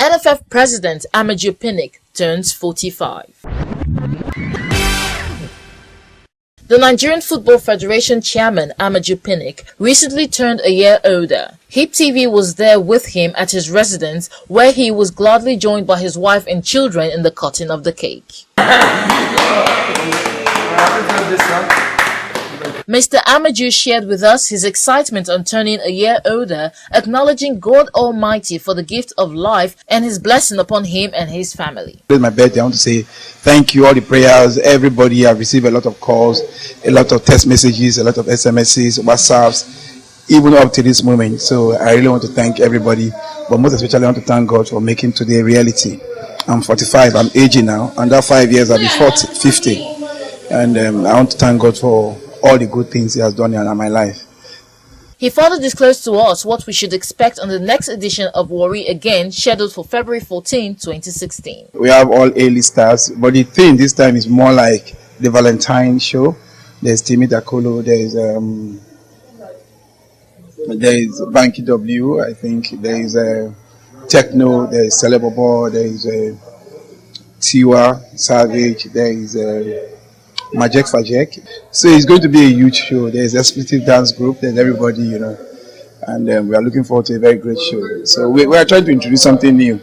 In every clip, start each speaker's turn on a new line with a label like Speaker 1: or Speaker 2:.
Speaker 1: NFF President AMAJU Pinnick turns 45. The Nigerian Football Federation chairman AMAJU Pinnick recently turned a year older. HipTv was there with him at his residence, where he was gladly joined by his wife and children in the cutting of the cake. Mr. AMAJU shared with us his excitement on turning a year older, acknowledging God Almighty for the gift of life and his blessing upon him and his family.
Speaker 2: It's my birthday. I want to say thank you, all the prayers, everybody. I've received a lot of calls, a lot of text messages, a lot of SMSs, WhatsApps, even up to this moment. So I really want to thank everybody, but most especially I want to thank God for making today a reality. I'm 45, I'm aging now, and that 5 years I'll be 50. And I want to thank God for all the good things he has done in my life.
Speaker 1: He further disclosed to us what we should expect on the next edition of Worry Again, scheduled for February 14, 2016.
Speaker 2: We have all A-listers, but the theme this time is more like the Valentine show. There's Timmy Dakolo, there's Banky W, I think, there's Techno, there's Celebobo, there's Tiwa, Savage, there's Majek Fajek. So it's going to be a huge show. There's a expletive dance group, there's everybody, you know, and we are looking forward to a very great show. So we are trying to introduce something new.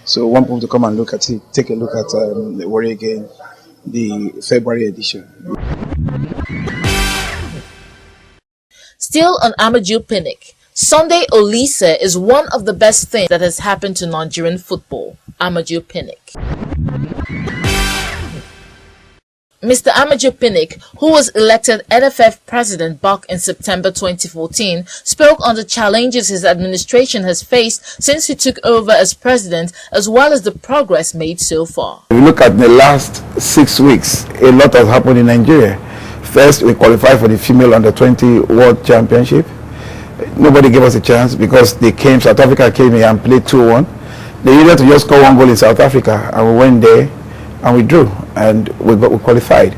Speaker 2: So I want people to come and look at it, take a look at the Worry Again, the February edition.
Speaker 1: Still on AMAJU Pinnick, Sunday Olise is one of the best things that has happened to Nigerian football. AMAJU Pinnick. Mr. AMAJU Pinnick, who was elected NFF president back in September 2014, spoke on the challenges his administration has faced since he took over as president, as well as the progress made so far.
Speaker 3: If you look at the last 6 weeks, a lot has happened in Nigeria. First, we qualified for the female under-20 World Championship. Nobody gave us a chance because South Africa came here and played 2-1. They needed to just score 1 goal in South Africa, and we went there and we drew, and we qualified.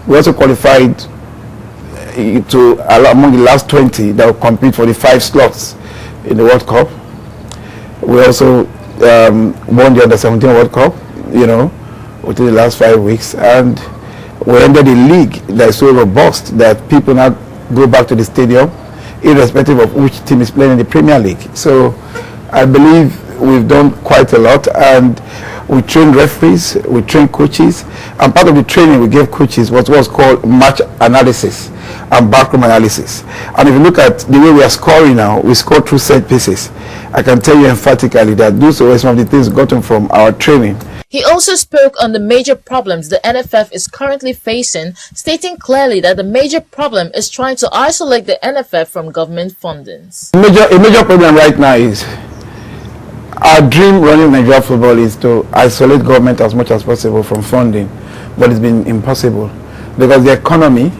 Speaker 3: We also qualified to among the last 20 that will compete for the 5 slots in the World Cup. We also won the Under-17 World Cup, you know, within the last 5 weeks, and we ended a league that is so robust that people now go back to the stadium irrespective of which team is playing in the Premier League. So I believe we've done quite a lot, and we trained referees, we trained coaches, and part of the training we gave coaches was what's called match analysis and backroom analysis. And if you look at the way we are scoring now, we score through set pieces. I can tell you emphatically that those are some of the things gotten from our training.
Speaker 1: He also spoke on the major problems the NFF is currently facing, stating clearly that the major problem is trying to isolate the NFF from government fundings.
Speaker 3: A major problem right now is our dream running Nigerian football is to isolate government as much as possible from funding, but it's been impossible because the economic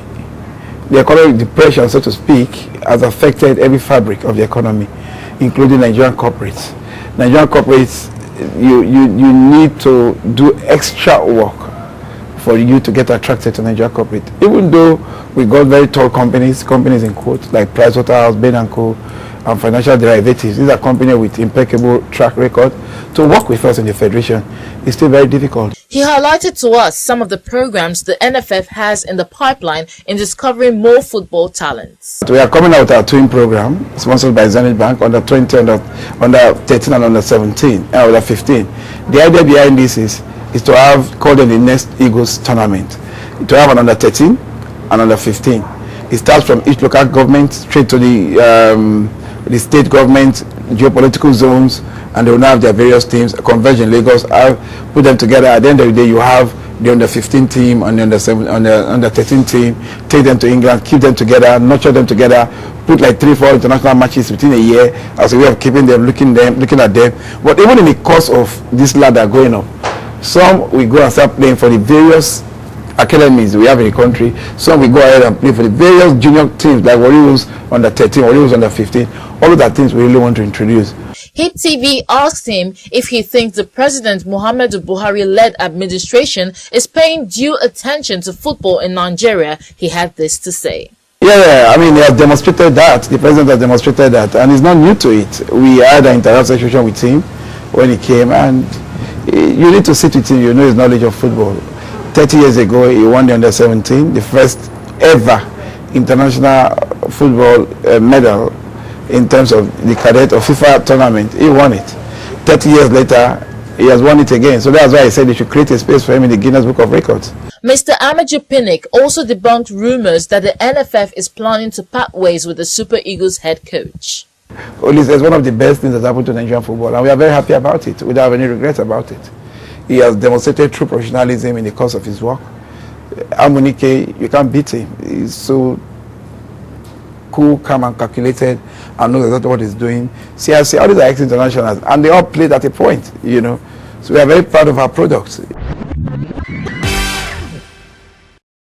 Speaker 3: depression, so to speak, has affected every fabric of the economy, including Nigerian corporates. Nigerian corporates, you need to do extra work for you to get attracted to Nigerian corporate. Even though we got very tall companies in quotes like Pricewaterhouse, Bain & Co, and Financial Derivatives. These are companies with impeccable track record. To work with us in the Federation is still very difficult.
Speaker 1: He highlighted to us some of the programs the NFF has in the pipeline in discovering more football talents.
Speaker 3: We are coming out with our twin program, sponsored by Zenith Bank, under 20, under 13 and under 17, under 15. The idea behind this is to have, called in the Next Eagles tournament, to have an under 13 and under 15. It starts from each local government straight to the state government, geopolitical zones, and they will now have their various teams, converge in Lagos, put them together. At the end of the day, you have the under 15 team and the under 13 team, take them to England, keep them together, nurture them together, put like 3-4 international matches within a year as a way of keeping them, looking at them. But even in the course of this ladder going up, some we go and start playing for the various academies we have in the country. Some we go ahead and play for the various junior teams like Warriors under 13, Warriors under 15. All of that things we really want to introduce.
Speaker 1: HipTv asked him if he thinks the President Muhammadu Buhari-led administration is paying due attention to football in Nigeria. He had this to say.
Speaker 3: Yeah, I mean, he has demonstrated that. The President has demonstrated that, and he's not new to it. We had an interaction with him. when he came, and you need to sit with him. You know his knowledge of football. 30 years ago, he won the under-17, the first ever international football medal in terms of the cadet or FIFA tournament. He won it. 30 years later, he has won it again. So that's why I said they should create a space for him in the Guinness Book of Records.
Speaker 1: Mr. AMAJU Pinnick also debunked rumors that the NFF is planning to part ways with the Super Eagles head coach.
Speaker 3: It's one of the best things that's happened to Nigerian football, and we are very happy about it. We don't have any regrets about it. He has demonstrated true professionalism in the course of his work. Amunike, you can't beat him. He's so cool, calm, and calculated, and knows exactly what he's doing. CRC, all these are ex-internationals, and they all played at a point, you know. So we are very proud of our products.